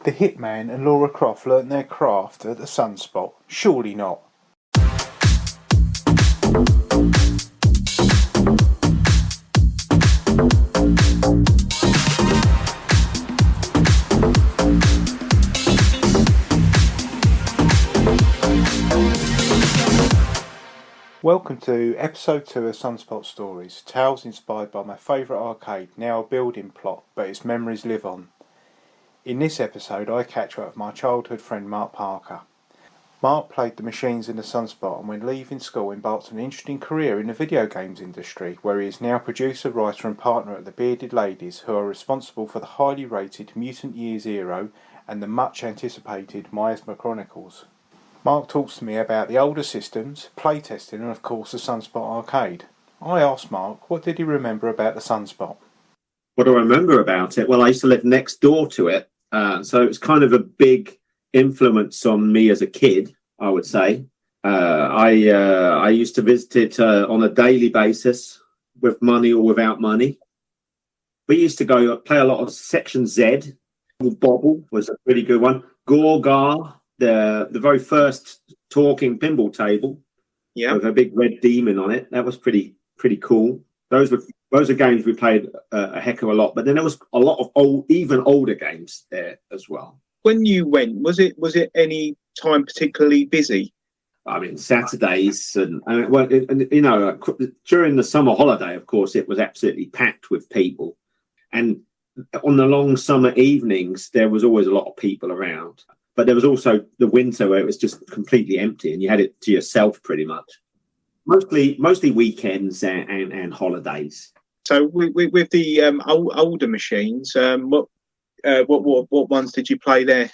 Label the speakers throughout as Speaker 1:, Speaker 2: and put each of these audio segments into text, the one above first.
Speaker 1: The Hitman and Laura Croft learnt their craft at the Sunspot. Surely not. Welcome to episode 2 of Sunspot Stories, tales inspired by my favourite arcade, now a building plot, but its memories live on. In this episode I catch up with my childhood friend Mark Parker. Mark played the machines in the Sunspot and when leaving school embarked on an interesting career in the video games industry, where he is now producer, writer and partner at the Bearded Ladies, who are responsible for the highly rated Mutant Year Zero and the much anticipated Myasma Chronicles. Mark talks to me about the older systems, playtesting and of course the Sunspot Arcade. I asked Mark what did he remember about the Sunspot.
Speaker 2: What do I remember about it? Well, I used to live next door to it, so it was kind of a big influence on me as a kid, I would say. I used to visit it on a daily basis, with money or without money. We used to go play a lot of Section Z. Bobble was a pretty good one. Gorgar. The very first talking pinball table, with a big red demon on it. That was pretty cool. Those are games we played a heck of a lot. But then there was a lot of even older games there as well.
Speaker 3: When you went, was it any time particularly busy?
Speaker 2: I mean, Saturdays and you know, during the summer holiday, of course, it was absolutely packed with people. And on the long summer evenings, there was always a lot of people around. But there was also the winter where it was just completely empty and you had it to yourself pretty much. Mostly weekends and holidays.
Speaker 3: So with the older machines, what ones did you play there?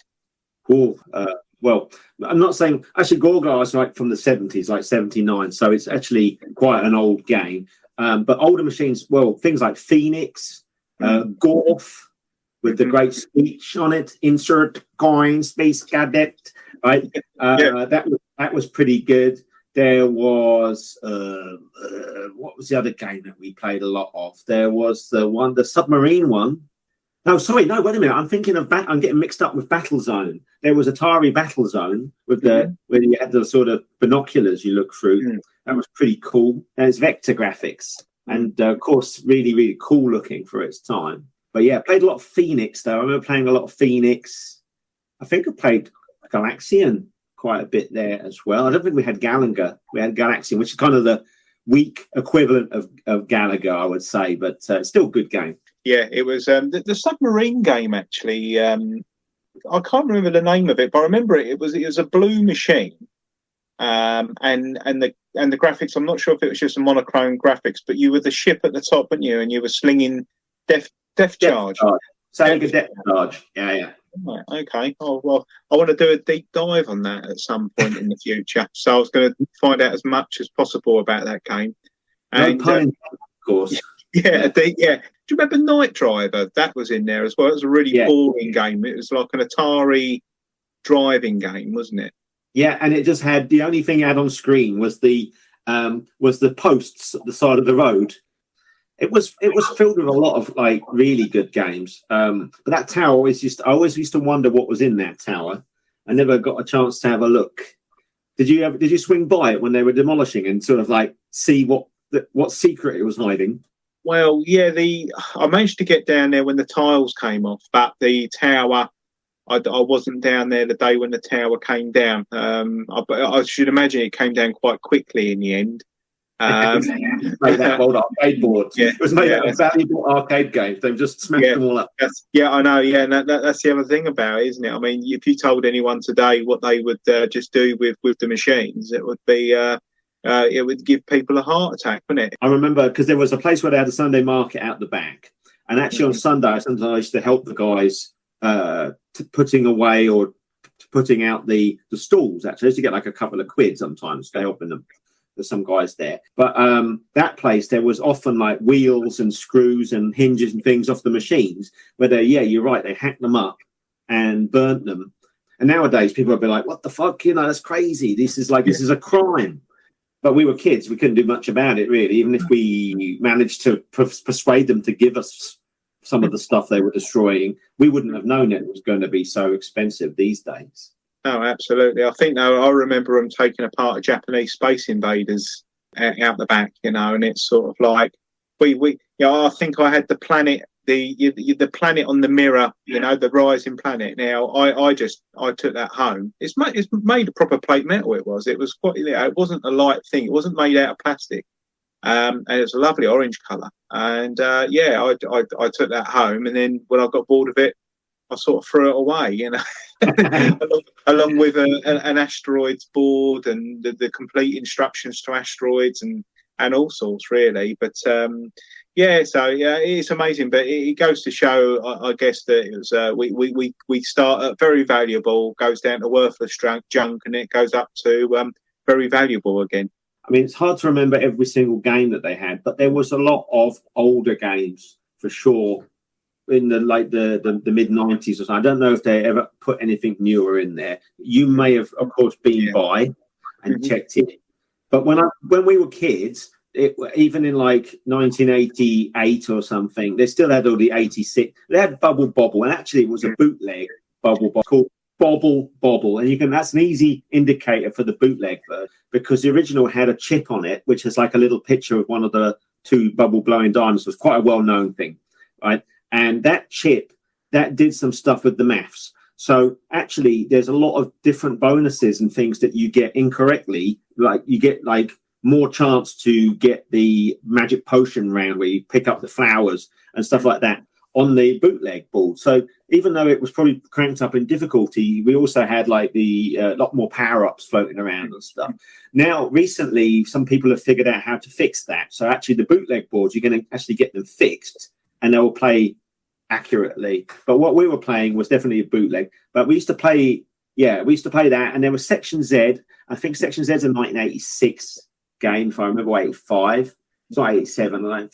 Speaker 2: Well, I'm not saying... Actually, Gorgar is like from the 70s, like 79. So it's actually quite an old game. But older machines, well, things like Phoenix, Gorf, with the great speech on it, insert coin, space cadet, right? That was pretty good. There was, what was the other game that we played a lot of? There was the submarine one. No, wait a minute. I'm getting mixed up with Battlezone. There was Atari Battlezone with where you had the sort of binoculars you look through. That was pretty cool. There's vector graphics and, of course, really, really cool looking for its time. But yeah, I played a lot of Phoenix, though. I remember playing a lot of Phoenix. I think I played Galaxian quite a bit there as well. I don't think we had Galaga. We had Galaxian, which is kind of the weak equivalent of Galaga, I would say. But still a good game.
Speaker 3: Yeah, it was the submarine game, actually. I can't remember the name of it, but I remember it. It was a blue machine. And the graphics, I'm not sure if it was just a monochrome graphics, but you were the ship at the top, weren't you? And you were slinging Depth charge.
Speaker 2: Sega depth charge. Yeah.
Speaker 3: Right, okay. Oh, well, I want to do a deep dive on that at some point in the future. So I was going to find out as much as possible about that game. And,
Speaker 2: no pun, of course.
Speaker 3: Yeah. Do you remember Night Driver? That was in there as well. It was a really boring game. It was like an Atari driving game, wasn't it?
Speaker 2: Yeah, and it just had the only thing it had on screen was the posts at the side of the road. It was filled with a lot of like really good games. But that tower I always used to wonder what was in that tower. I never got a chance to have a look. Did you swing by it when they were demolishing and sort of like see what secret it was hiding?
Speaker 3: Well, yeah, I managed to get down there when the tiles came off, but the tower, I wasn't down there the day when the tower came down. I should imagine it came down quite quickly in the end.
Speaker 2: Made out of old arcade boards. Yeah, it was made out of valuable arcade games. They've just smashed them all up.
Speaker 3: I know. Yeah, and that's the other thing about it, isn't it? I mean, if you told anyone today what they would just do with the machines, it would be it would give people a heart attack, wouldn't it?
Speaker 2: I remember because there was a place where they had a Sunday market out the back, and actually on Sunday, sometimes I used to help the guys putting away or putting out the stalls. Actually, I used to get like a couple of quid sometimes for helping them. There's some guys there, but that place there was often like wheels and screws and hinges and things off the machines where you're right, they hacked them up and burnt them. And nowadays people would be like, what the fuck, that's crazy, this is a crime. But we were kids, we couldn't do much about it really, even if we managed to persuade them to give us some of the stuff they were destroying, we wouldn't have known it was going to be so expensive these days.
Speaker 3: Oh, absolutely. I think I remember them taking apart a Japanese Space Invaders out the back, and it's sort of like I think I had the planet, the planet on the mirror, the rising planet. Now I took that home. It's made of proper plate metal. It was quite, it wasn't a light thing. It wasn't made out of plastic. And it's a lovely orange colour. And I took that home, and then when I got bored of it, I sort of threw it away, along with an asteroids board and the complete instructions to asteroids and all sorts, really. But it's amazing. But it goes to show, I guess, that it was we start at very valuable, goes down to worthless junk, and it goes up to very valuable again.
Speaker 2: I mean, it's hard to remember every single game that they had, but there was a lot of older games for sure in the mid 90s or something. I don't know if they ever put anything newer in there. You may have, of course, been by and checked it. But when we were kids, even in like 1988 or something, they still had all the 86. They had Bubble Bobble, and actually it was a bootleg Bubble Bobble called Bobble Bobble, and that's an easy indicator for the bootleg version, because the original had a chip on it, which is like a little picture of one of the two bubble blowing dinosaurs. Quite a well-known thing, right? And that chip, that did some stuff with the maths. So actually, there's a lot of different bonuses and things that you get incorrectly. Like you get like more chance to get the magic potion round where you pick up the flowers and stuff like that on the bootleg board. So even though it was probably cranked up in difficulty, we also had like the lot more power-ups floating around and stuff. Now, recently, some people have figured out how to fix that. So actually, the bootleg boards, you're going to actually get them fixed, and they will play accurately. But what we were playing was definitely a bootleg. But we used to play that, and there was Section Z. I think Section Z's a 1986 game, if I remember, 85. It's not 87. I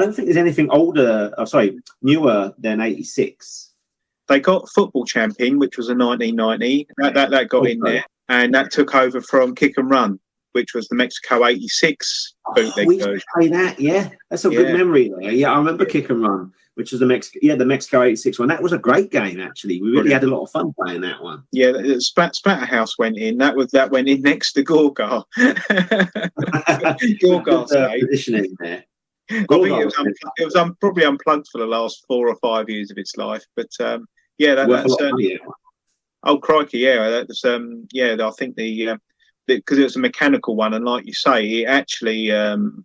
Speaker 2: don't think there's anything newer than 86.
Speaker 3: They got Football Champion, which was a 1990. That got in there, and that took over from Kick and Run, which was the Mexico 86 bootleg
Speaker 2: we
Speaker 3: version.
Speaker 2: Play that, yeah. That's a good memory there. Yeah, I remember Kick and Run, which was the Mexico 86 one. That was a great game, actually. We really had a lot of fun playing that one. Yeah,
Speaker 3: Splatterhouse went in. That went in next to Gorgar. Gorgar's
Speaker 2: positioning there.
Speaker 3: I think it was probably unplugged for the last 4 or 5 years of its life. But that's certainly. Oh crikey, yeah, that was I think because it was a mechanical one, and like you say, it actually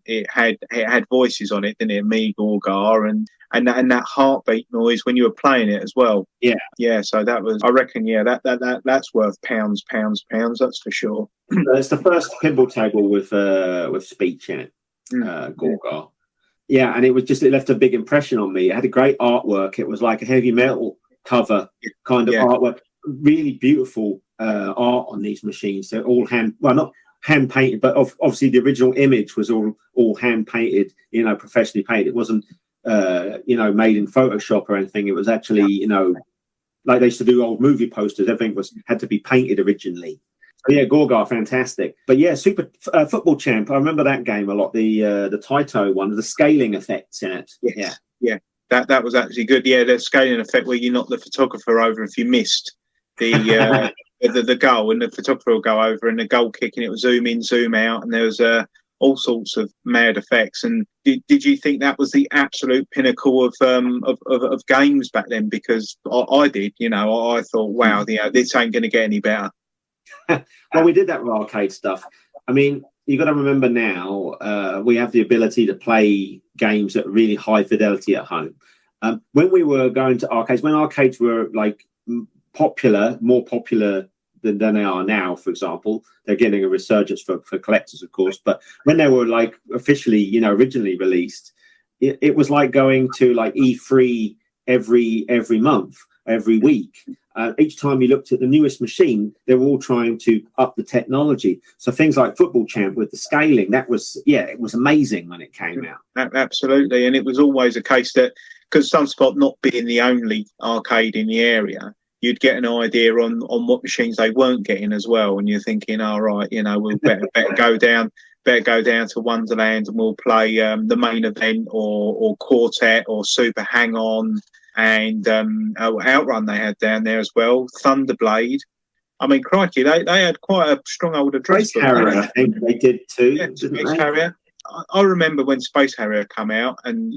Speaker 3: it had voices on it, didn't it? Me, Gorgar, and that heartbeat noise when you were playing it as well. Yeah. So that was, I reckon, that's worth pounds. That's for sure.
Speaker 2: It's the first pinball table with speech in it, Gorgar. Yeah, and it left a big impression on me. It had a great artwork. It was like a heavy metal cover kind of artwork. Really beautiful art on these machines. They're all not hand painted, but obviously the original image was all hand painted, professionally painted. It wasn't made in Photoshop or anything. It was actually like they used to do old movie posters. Everything had to be painted originally. So yeah, Gorgar, fantastic. But yeah, Super Football Champ, I remember that game a lot. The Taito one, the scaling effects in it.
Speaker 3: Yes. Yeah. That was actually good. Yeah, the scaling effect where you knock the photographer over if you missed the goal, and the photographer will go over, and the goal kick, and it will zoom in, zoom out, and there was all sorts of mad effects. And did you think that was the absolute pinnacle of games back then? Because I did. I thought, wow, this ain't going to get any better.
Speaker 2: Well, we did that with arcade stuff. I mean, you got to remember now, we have the ability to play games at really high fidelity at home. When we were going to arcades, when arcades were like more popular than they are now, for example, they're getting a resurgence for collectors, of course. But when they were like officially, originally released, it was like going to like E3 every month, every week. Each time you looked at the newest machine, they were all trying to up the technology. So things like Football Champ with the scaling, it was amazing when it came out.
Speaker 3: Absolutely. And it was always a case that, because Sunspot not being the only arcade in the area, you'd get an idea on what machines they weren't getting as well. And you're thinking, all right, we'll better go down better go down to Wonderland and we'll play the main event or Quartet or Super Hang On and Outrun they had down there as well. Thunderblade. I mean, crikey, they had quite a strong old address.
Speaker 2: Space Harrier, I think they did too.
Speaker 3: Yeah, Space Harrier. I remember when Space Harrier came out, and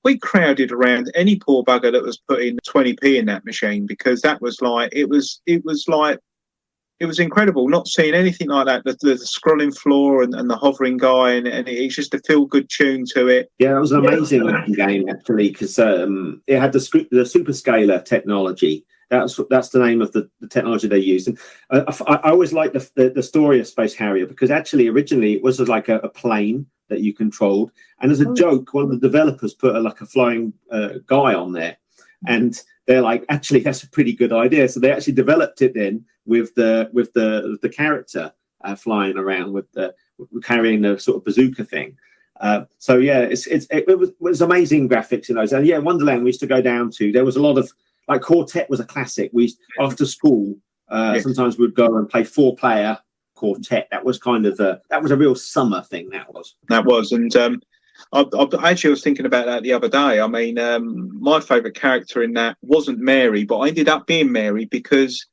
Speaker 3: we crowded around any poor bugger that was putting 20p in that machine, because that was like it was incredible not seeing anything like that. The scrolling floor and the hovering guy, and it's just a feel good tune to it.
Speaker 2: Yeah, it was an amazing looking game actually, because it had the super scaler technology. That's the name of the technology they used. And I always liked the story of Space Harrier, because actually originally it was like a plane that you controlled, and as a joke, one of the developers put a flying guy on there, and they're like, actually that's a pretty good idea. So they actually developed it then with the character flying around with carrying the sort of bazooka thing. So yeah, it was amazing graphics in those. And yeah, Wonderland we used to go down to. There was a lot of, like, Quartet was a classic. We after school sometimes we'd go and play 4-player Quartet. That was kind of that was a real summer thing. That was. And I actually was thinking about that the other day. I mean, my favourite character in that wasn't Mary, but I ended up being Mary because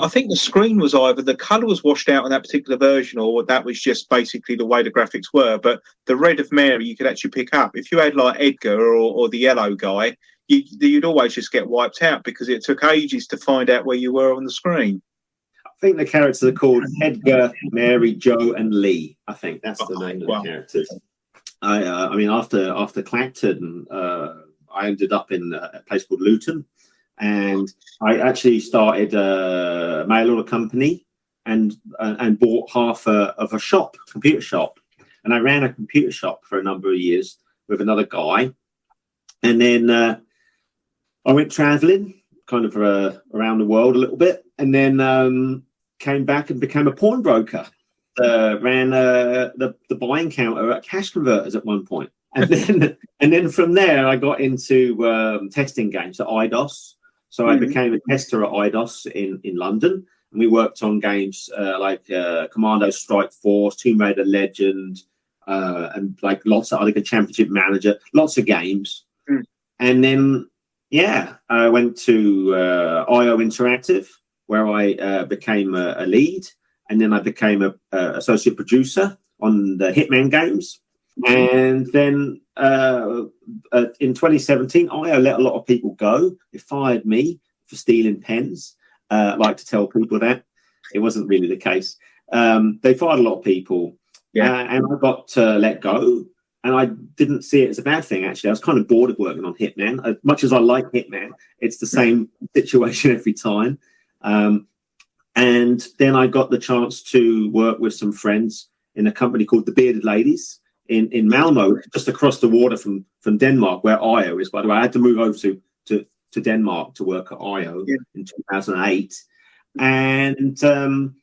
Speaker 2: I think the screen was either the colour was washed out on that particular version, or that was just basically the way the graphics were. But the red of Mary you could actually pick up. If you had like Edgar or the yellow guy, you'd always just get wiped out because it took ages to find out where you were on the screen. I think the characters are called Edgar, Mary, Joe, and Lee. I think that's the name of the characters. I mean, after Clacton, I ended up in a place called Luton, and I actually started a mail order company and bought half of a shop, computer shop, and I ran a computer shop for a number of years with another guy, and then I went travelling, kind of around the world a little bit, and then came back and became a pawnbroker. Ran the buying counter at Cash Converters at one point, and then from there I got into testing games at Eidos. So I became a tester at Eidos in London, and we worked on games like Commando Strike Force, Tomb Raider Legend, and like lots of other Championship Manager, lots of games. And then I went to I.O Interactive, where I became a lead. And then I became a associate producer on the Hitman games. And then in 2017, I let a lot of people go. They fired me for stealing pens. I like to tell people that. It wasn't really the case. They fired a lot of people. And I got let go. And I didn't see it as a bad thing, actually. I was kind of bored of working on Hitman. As much as I like Hitman, it's the same situation every time. And then I got the chance to work with some friends in a company called the Bearded Ladies in Malmo, just across the water from Denmark, where I.O is. By the way, I had to move over to Denmark to work at I.O in 2008. And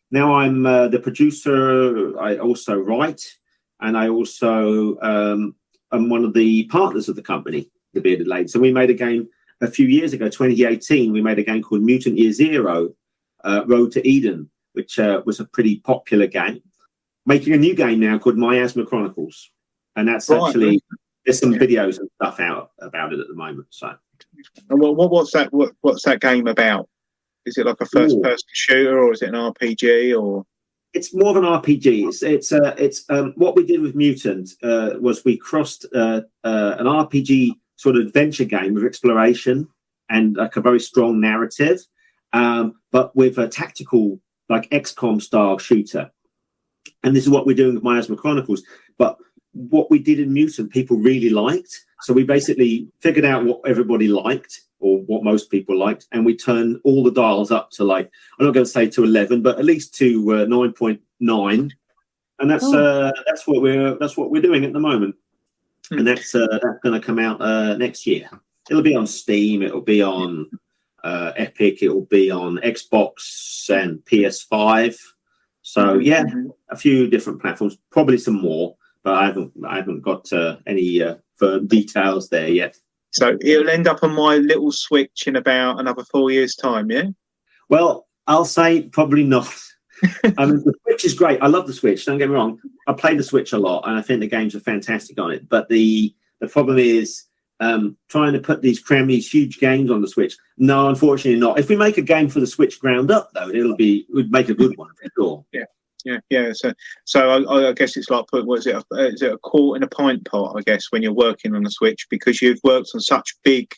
Speaker 2: now I'm the producer. I also write, and I also am one of the partners of the company, the Bearded Ladies. So we made a game a few years ago, 2018. We made a game called Mutant Year Zero, Road to Eden, which was a pretty popular game. Making a new game now called Myasma Chronicles, and that's actually there's some videos and stuff out about it at the moment. So,
Speaker 3: and what's that game about? Is it like a first-person shooter, or is it an RPG, or?
Speaker 2: It's more of an RPG. It's what we did with Mutant was we crossed an RPG sort of adventure game with exploration and like a very strong narrative. But with a tactical, like XCOM style shooter. And this is what we're doing with Myasma Chronicles. But what we did in Mutant, people really liked. So we basically figured out what everybody liked, or what most people liked, and we turned all the dials up to, like, I'm not going to say to 11, but at least to 9.9. And that's what we're doing at the moment. And that's going to come out next year. It'll be on Steam. It'll be on Epic. It will be on Xbox and PS5. So a few different platforms, probably some more, but I haven't got any firm details there yet.
Speaker 3: So it'll end up on my little Switch in about another 4 years' time, yeah?
Speaker 2: Well, I'll say probably not. I mean, Switch is great. I love the Switch. Don't get me wrong. I play the Switch a lot, and I think the games are fantastic on it. But the problem is trying to cram these huge games on the Switch. No, unfortunately not. If we make a game for the Switch ground up, though, we'd make a good one for sure.
Speaker 3: Yeah. So I guess it's like putting, is it a quart in a pint pot? I guess when you're working on the Switch, because you've worked on such big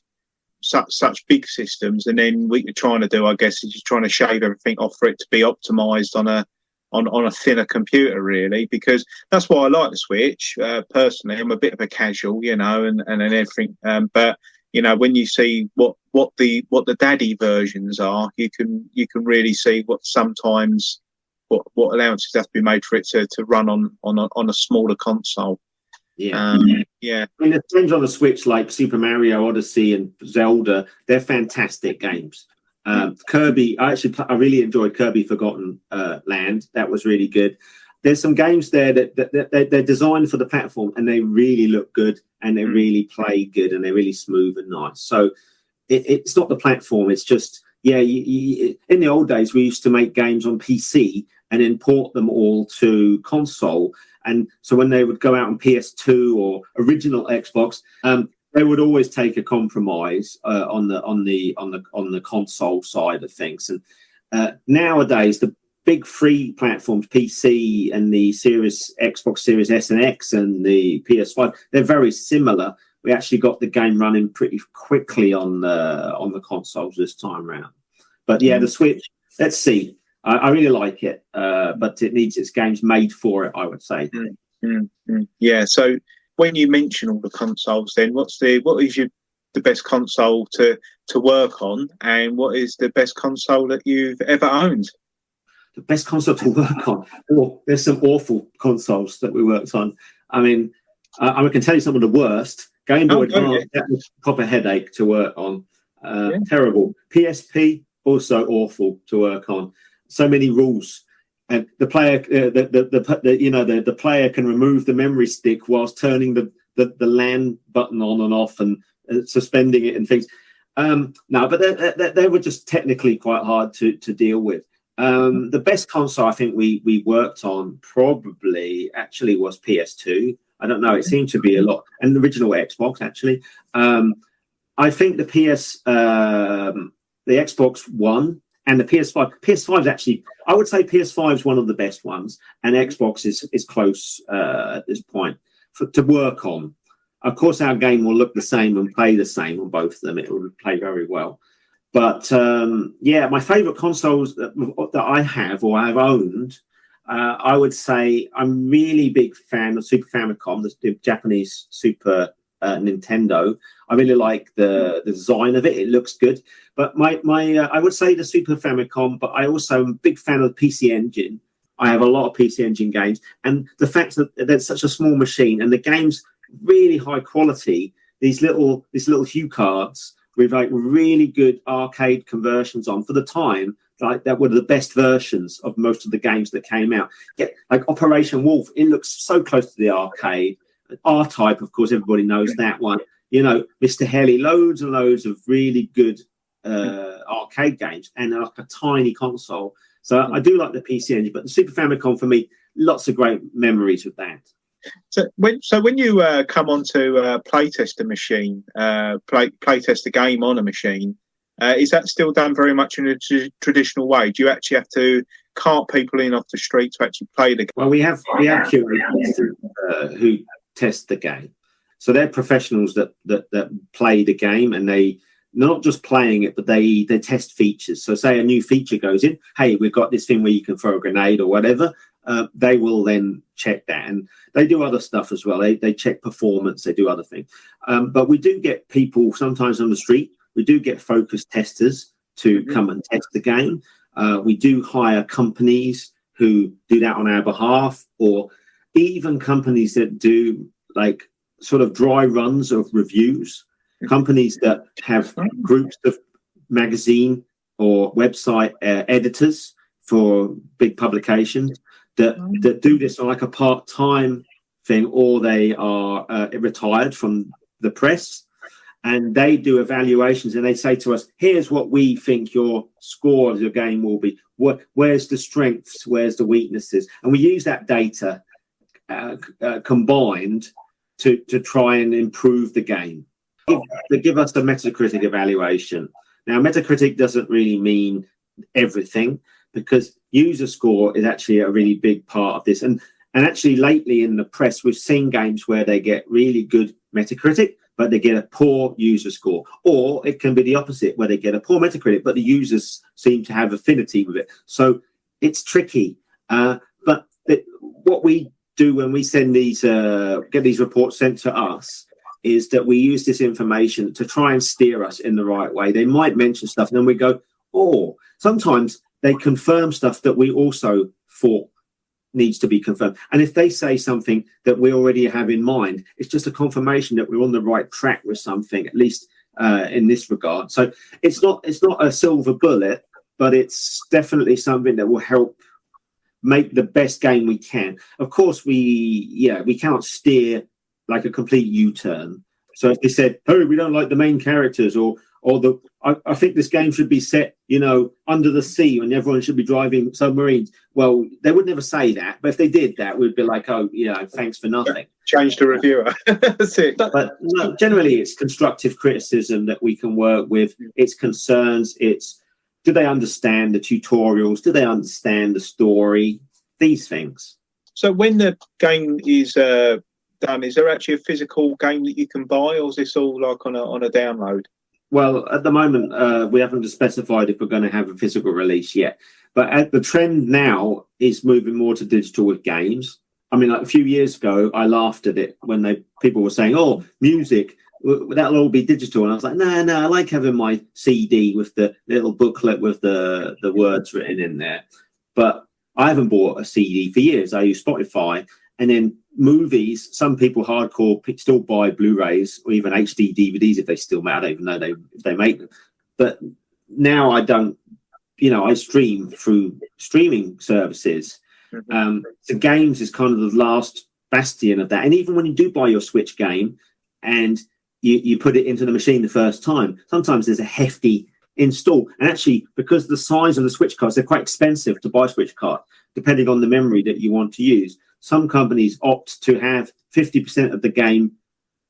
Speaker 3: systems, and then what you're trying to do, I guess, is you're trying to shave everything off for it to be optimized on a thinner computer, really. Because that's why I like the Switch. Personally, I'm a bit of a casual, and everything. But when you see what the daddy versions are, you can really see what sometimes what allowances have to be made for it to run on a smaller console.
Speaker 2: Yeah. I mean, the games on the Switch like Super Mario Odyssey and Zelda, they're fantastic games. Kirby, I really enjoyed Kirby Forgotten Land. That was really good. There's some games there that they're designed for the platform, and they really look good, and they really play good, and they're really smooth and nice. So it's not the platform. It's just, in the old days, we used to make games on PC and import them all to console. And so when they would go out on PS2 or original Xbox, they would always take a compromise on the console side of things. And nowadays, the big free platforms, PC and the Xbox Series S and X and the PS5, they're very similar. We actually got the game running pretty quickly on the consoles this time around. But the Switch, let's see. I really like it, but it needs its games made for it, I would say.
Speaker 3: Yeah. So when you mention all the consoles, then what is the best console to work on, and what is the best console that you've ever owned?
Speaker 2: The best console to work on? Well, there's some awful consoles that we worked on. I mean, I can tell you some of the worst. Game Boy Advance, that was a proper headache to work on. Terrible. PSP, also awful to work on. So many rules, and the player, the player can remove the memory stick whilst turning the LAN button on and off and suspending it and things. No, but they were just technically quite hard to deal with. The best console I think we worked on probably actually was PS2. I don't know. It seemed to be a lot, and the original Xbox actually. I think the Xbox One. And the PS5. PS5 is actually, I would say PS5 is one of the best ones, and Xbox is close at this point to work on. Of course, our game will look the same and play the same on both of them. It will play very well. But my favourite consoles that I have or I've owned, I would say I'm really big fan of Super Famicom, the Japanese Super Nintendo. I really like the design of it. It looks good. But my I would say the Super Famicom, but I also am a big fan of the PC Engine. I have a lot of PC Engine games, and the fact that there's such a small machine and the game's really high quality. These little Hue cards with like really good arcade conversions on for the time. Like that were the best versions of most of the games that came out. Like Operation Wolf, it looks so close to the arcade. R-Type, of course, everybody knows that one. Mr. Heli, loads and loads of really good arcade games, and like a tiny console. So I do like the PC Engine, but the Super Famicom for me, lots of great memories with that.
Speaker 3: So when you come onto playtest a machine, playtest a game on a machine, is that still done very much in a traditional way? Do you actually have to cart people in off the street to actually play the game?
Speaker 2: Well, we have curators who test the game. So they're professionals that play the game, and they not just playing it, but they test features. So say a new feature goes in, hey, we've got this thing where you can throw a grenade or whatever. They will then check that, and they do other stuff as well. They check performance, they do other things. But we do get people sometimes on the street. We do get focus testers to come and test the game. We do hire companies who do that on our behalf, or even companies that do like sort of dry runs of reviews, companies that have groups of magazine or website editors for big publications that do this on like a part-time thing, or they are retired from the press, and they do evaluations, and they say to us, here's what we think your score of your game will be. Where's the strengths? Where's the weaknesses? And we use that data combined to try and improve the game. They give us the Metacritic evaluation. Now, Metacritic doesn't really mean everything, because user score is actually a really big part of this. And actually, lately in the press, we've seen games where they get really good Metacritic, but they get a poor user score. Or it can be the opposite, where they get a poor Metacritic, but the users seem to have affinity with it. So it's tricky. But what we do when we send these, get these reports sent to us, is that we use this information to try and steer us in the right way. They might mention stuff, and then we go, oh, sometimes they confirm stuff that we also thought needs to be confirmed. And if they say something that we already have in mind, it's just a confirmation that we're on the right track with something, at least in this regard. So it's not a silver bullet, but it's definitely something that will help make the best game we can. Of course, we cannot steer like a complete U-turn. So if they said, "Oh, we don't like the main characters," or I think this game should be set, under the sea, and everyone should be driving submarines. Well, they would never say that, but if they did that, we'd be like, "Oh, thanks for nothing."
Speaker 3: Change the reviewer. That's it.
Speaker 2: But no, generally, it's constructive criticism that we can work with. It's concerns. It's, do they understand the tutorials? Do they understand the story? These things.
Speaker 3: So when the game is done, is there actually a physical game that you can buy, or is this all like on a download?
Speaker 2: Well, at the moment, we haven't specified if we're going to have a physical release yet. But the trend now is moving more to digital with games. I mean, like a few years ago, I laughed at it when people were saying, "Oh, music, that'll all be digital." And I was like, no, I like having my CD with the little booklet with the words written in there. But I haven't bought a CD for years. I use Spotify. And then movies, some people hardcore still buy Blu-rays or even HD DVDs if they still make. I don't even know if they make them. But now I don't, I stream through streaming services. Mm-hmm. So games is kind of the last bastion of that. And even when you do buy your Switch game and you put it into the machine the first time, sometimes there's a hefty install. And actually, because the size of the Switch cards, they're quite expensive to buy Switch card, depending on the memory that you want to use. Some companies opt to have 50% of the game,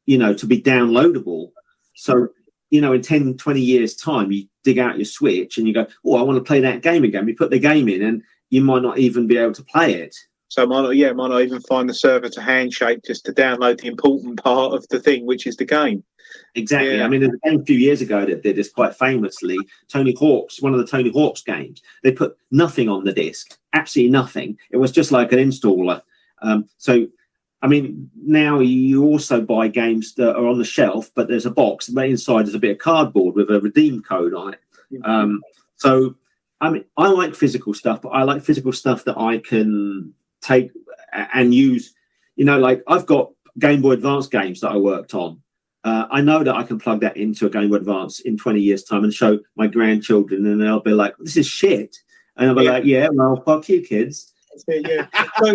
Speaker 2: to be downloadable. So, in 10, 20 years' time, you dig out your Switch and you go, oh, I want to play that game again. You put the game in and you might not even be able to play it.
Speaker 3: So might not even find the server to handshake just to download the important part of the thing, which is the game.
Speaker 2: Exactly.
Speaker 3: Yeah.
Speaker 2: I mean, there's a game a few years ago that did this quite famously. Tony Hawk's, one of the Tony Hawk's games, they put nothing on the disc, absolutely nothing. It was just like an installer. So, I mean, now you also buy games that are on the shelf, but there's a box, and inside there's a bit of cardboard with a redeem code on it. So, I mean, I like physical stuff, but I like physical stuff that I can take and use. Like I've got Game Boy Advance games that I worked on. I know that I can plug that into a Game Boy Advance in 20 years' time and show my grandchildren, and they'll be like, "This is shit," and I'll be like, "Yeah, well, fuck you, kids."
Speaker 3: Yeah. So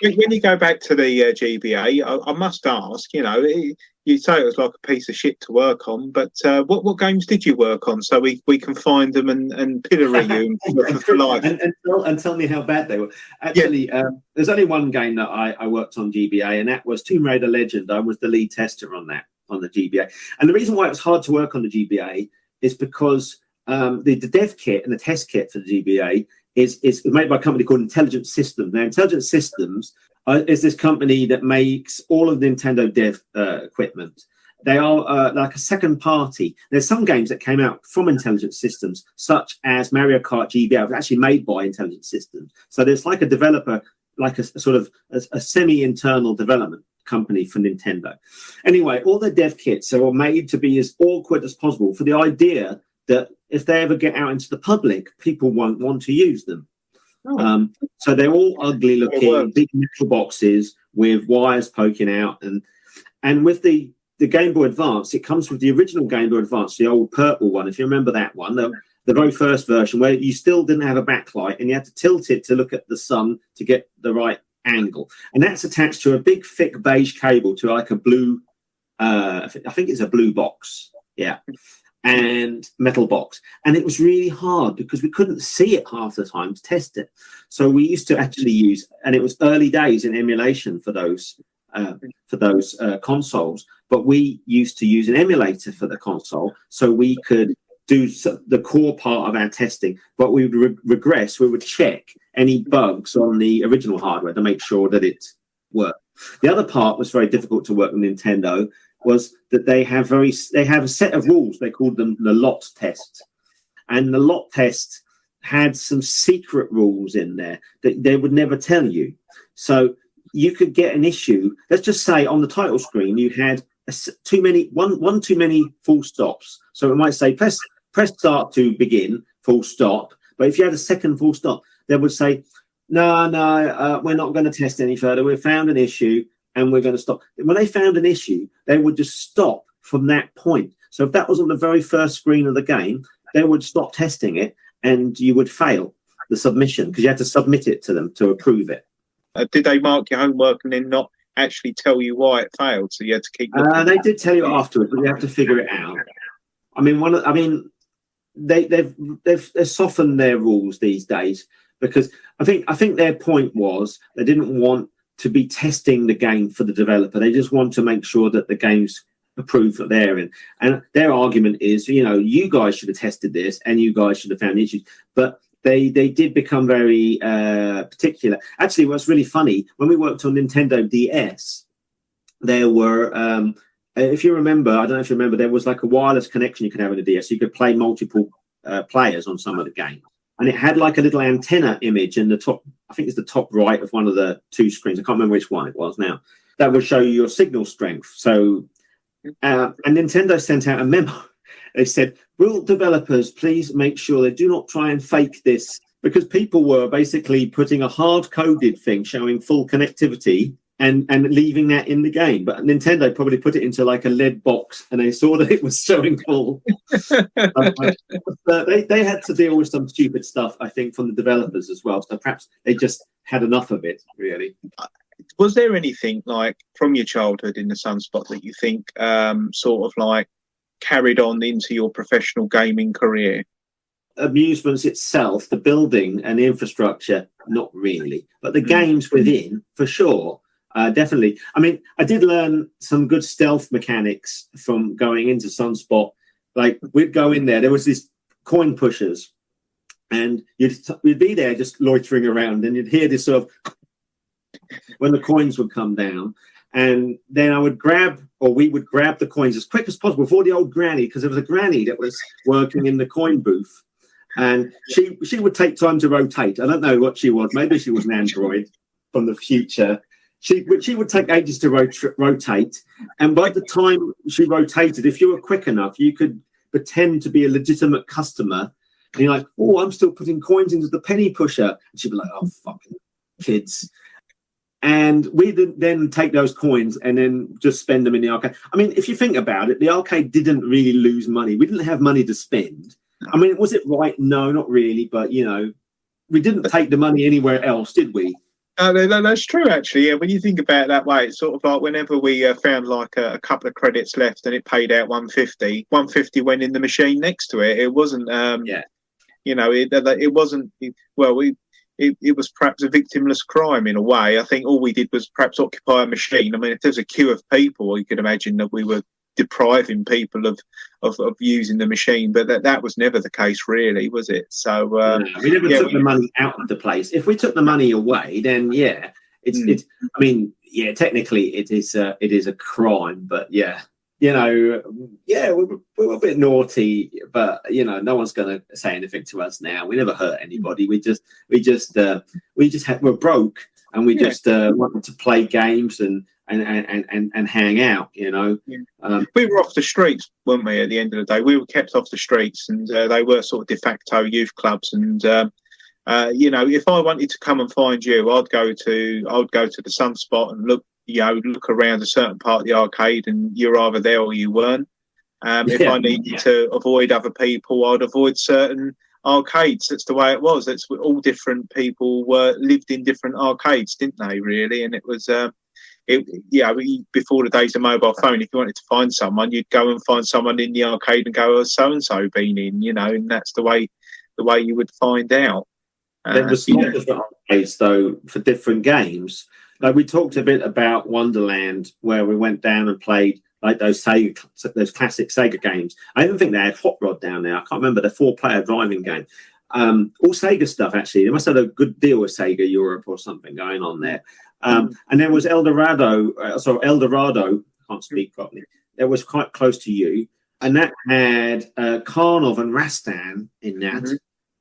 Speaker 3: when you go back to the GBA, I must ask, you say it was like a piece of shit to work on, but what games did you work on so we can find them and pillory you for life?
Speaker 2: And tell me how bad they were. Actually, there's only one game that I worked on GBA, and that was Tomb Raider Legend. I was the lead tester on that, on the GBA. And the reason why it was hard to work on the GBA is because the dev kit and the test kit for the GBA is made by a company called Intelligent Systems. Now, Intelligent Systems is this company that makes all of the Nintendo dev equipment. They are like a second party. There's some games that came out from Intelligent Systems, such as Mario Kart GBA, was actually made by Intelligent Systems. So there's like a developer, like a sort of a semi-internal development company for Nintendo. Anyway, all the dev kits are made to be as awkward as possible for the idea that if they ever get out into the public, people won't want to use them. So they're all ugly looking, big metal boxes with wires poking out. And with the Game Boy Advance, it comes with the original Game Boy Advance, the old purple one, if you remember that one, the very first version, where you still didn't have a backlight and you had to tilt it to look at the sun to get the right angle. And that's attached to a big, thick beige cable to like a blue, I think it's a blue box. Yeah. And metal box. And it was really hard because we couldn't see it half the time to test it. So we used to actually use, and it was early days in emulation for those consoles, but we used to use an emulator for the console so we could do the core part of our testing, but we would regress, we would check any bugs on the original hardware to make sure that it worked. The other part was very difficult to work with Nintendo, was that they have a set of rules. They called them the lot test, and the lot test had some secret rules in there that they would never tell you. So you could get an issue. Let's just say on the title screen you had one too many full stops. So it might say press start to begin, full stop. But if you had a second full stop, they would say no, we're not going to test any further. We've found an issue. And we're going to stop. When they found an issue, they would just stop from that point. So if that was on the very first screen of the game, they would stop testing it and you would fail the submission because you had to submit it to them to approve it.
Speaker 3: Did they mark your homework and then not actually tell you why it failed? So you had to keep looking?
Speaker 2: They did tell you afterwards, but you have to figure it out. They've softened their rules these days because I think their point was they didn't want to be testing the game for the developer. They just want to make sure that the game's approved for their end. And their argument is, you guys should have tested this and you guys should have found issues. But they did become very particular. Actually, what's really funny, when we worked on Nintendo DS, there were, if you remember, I don't know if you remember, there was like a wireless connection you could have with the DS. You could play multiple players on some of the games. And it had like a little antenna image in the top, I think it's the top right of one of the two screens. I can't remember which one it was now. That would show you your signal strength. So, and Nintendo sent out a memo. They said, will developers please make sure they do not try and fake this? Because people were basically putting a hard-coded thing showing full connectivity and leaving that in the game. But Nintendo probably put it into like a lead box and they saw that it was showing full. They had to deal with some stupid stuff, I think, from the developers as well. So perhaps they just had enough of it, really.
Speaker 3: Was there anything like from your childhood in the Sunspot that you think sort of like carried on into your professional gaming career?
Speaker 2: Amusements itself, the building and the infrastructure, not really. But the games within, for sure. Definitely. I mean, I did learn some good stealth mechanics from going into Sunspot. Like, we'd go in there. There was these coin pushers, and you'd be there just loitering around, and you'd hear this sort of when the coins would come down. And then we would grab the coins as quick as possible before the old granny, because there was a granny that was working in the coin booth, and she would take time to rotate. I don't know what she was. Maybe she was an android from the future. She would take ages to rotate, and by the time she rotated, if you were quick enough, you could pretend to be a legitimate customer. And you're like, oh, I'm still putting coins into the penny pusher. And she'd be like, oh, fucking kids. And we'd then take those coins and then just spend them in the arcade. I mean, if you think about it, the arcade didn't really lose money. We didn't have money to spend. I mean, was it right? No, not really. But, we didn't take the money anywhere else, did we?
Speaker 3: No, that's true, actually. Yeah, when you think about it that way, it's sort of like whenever we found like a couple of credits left and it paid out 150 went in the machine next to it. It wasn't, it wasn't, it was perhaps a victimless crime in a way. I think all we did was perhaps occupy a machine. I mean, if there's a queue of people, you could imagine that we were depriving people of using the machine, but that was never the case, really, was it? So
Speaker 2: we never took the money out of the place. If we took the money away, then it's I mean, technically it is a crime, but we were a bit naughty, but no one's going to say anything to us now. We never hurt anybody. We're broke, and we just wanted to play games and hang out,
Speaker 3: we were off the streets, weren't we? At the end of the day, we were kept off the streets, and they were sort of de facto youth clubs. And if I wanted to come and find you, I'd go to the Sunspot and look around a certain part of the arcade, and you're either there or you weren't. If I needed to avoid other people, I'd avoid certain arcades. That's the way it was. All different people lived in different arcades, didn't they? Really, and it was. before the days of mobile phone, if you wanted to find someone, you'd go and find someone in the arcade and go, "Oh, so and so been in," and that's the way you would find out.
Speaker 2: There was small different arcades though for different games. Like we talked a bit about Wonderland, where we went down and played like those classic Sega games. I even think they had Hot Rod down there. I can't remember the 4-player driving game. All Sega stuff actually. They must have a good deal with Sega Europe or something going on there. And there was Eldorado. I can't speak properly. That was quite close to you, and that had Karnov and Rastan in that. Mm-hmm.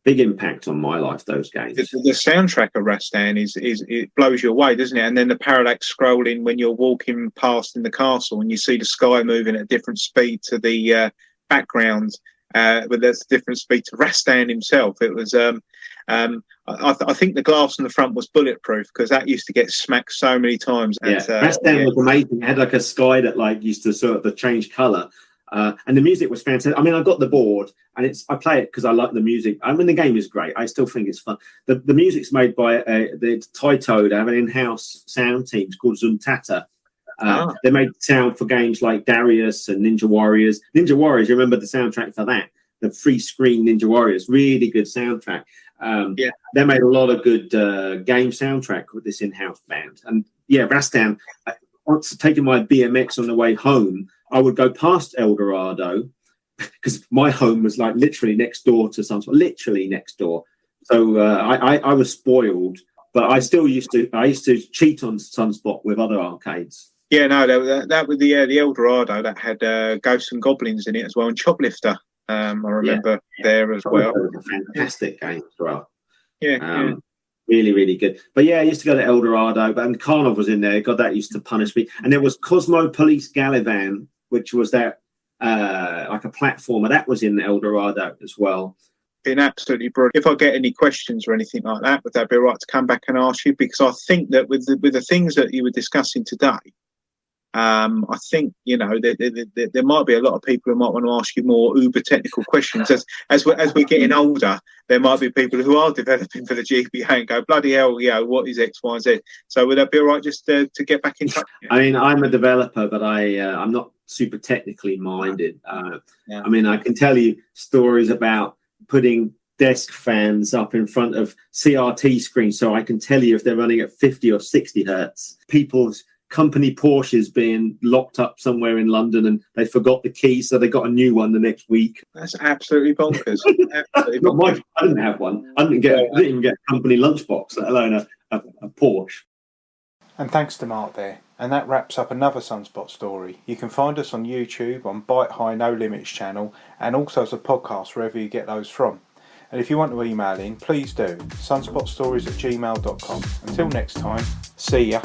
Speaker 2: Big impact on my life, those games.
Speaker 3: The soundtrack of Rastan is it blows you away, doesn't it? And then the parallax scrolling when you're walking past in the castle and you see the sky moving at a different speed to the background, but there's a different speed to Rastan himself. It was I think the glass on the front was bulletproof because that used to get smacked so many times.
Speaker 2: Rastan was amazing. It had like a sky that used to sort of change colour. And the music was fantastic. I mean, I got the board, and I play it because I like the music. I mean, the game is great. I still think it's fun. The music's made by the Taito. They have an in-house sound team called Zuntata. They made sound for games like Darius and Ninja Warriors. Ninja Warriors, you remember the soundtrack for that? The free-screen Ninja Warriors, really good soundtrack. They made a lot of good game soundtrack with this in-house band. And Rastan. Once taking my BMX on the way home, I would go past Eldorado because my home was like literally next door to Sunspot, literally next door. So I was spoiled, but I used to cheat on Sunspot with other arcades.
Speaker 3: Yeah, no, that was the Eldorado that had Ghosts and Goblins in it as well, and Choplifter. I remember there as well.
Speaker 2: It was a fantastic game as well.
Speaker 3: Yeah.
Speaker 2: Really, really good. But I used to go to Eldorado, and Karnov was in there. God, that used to punish me. And there was Cosmo Police Galavan, which was that like a platformer. That was in Eldorado as well.
Speaker 3: Been absolutely brilliant. If I get any questions or anything like that, would that be all right to come back and ask you? Because I think that with the things that you were discussing today, I think there might be a lot of people who might want to ask you more uber technical questions. As we're getting older, there might be people who are developing for the GBA and go, bloody hell, what is X, Y, and Z? So would that be all right just to get back in touch?
Speaker 2: I mean, I'm a developer, but I'm not super technically minded. I mean, I can tell you stories about putting desk fans up in front of CRT screens so I can tell you if they're running at 50 or 60 hertz. People's company Porsches being locked up somewhere in London and they forgot the key, so they got a new one the next week.
Speaker 3: That's absolutely bonkers.
Speaker 2: I didn't have one. I didn't even get a company lunchbox, let alone a Porsche.
Speaker 1: And thanks to Mark there. And that wraps up another Sunspot story. You can find us on YouTube, on Byte High No Limits channel, and also as a podcast wherever you get those from. And if you want to email in, please do. sunspotstories@gmail.com. Until next time, see ya.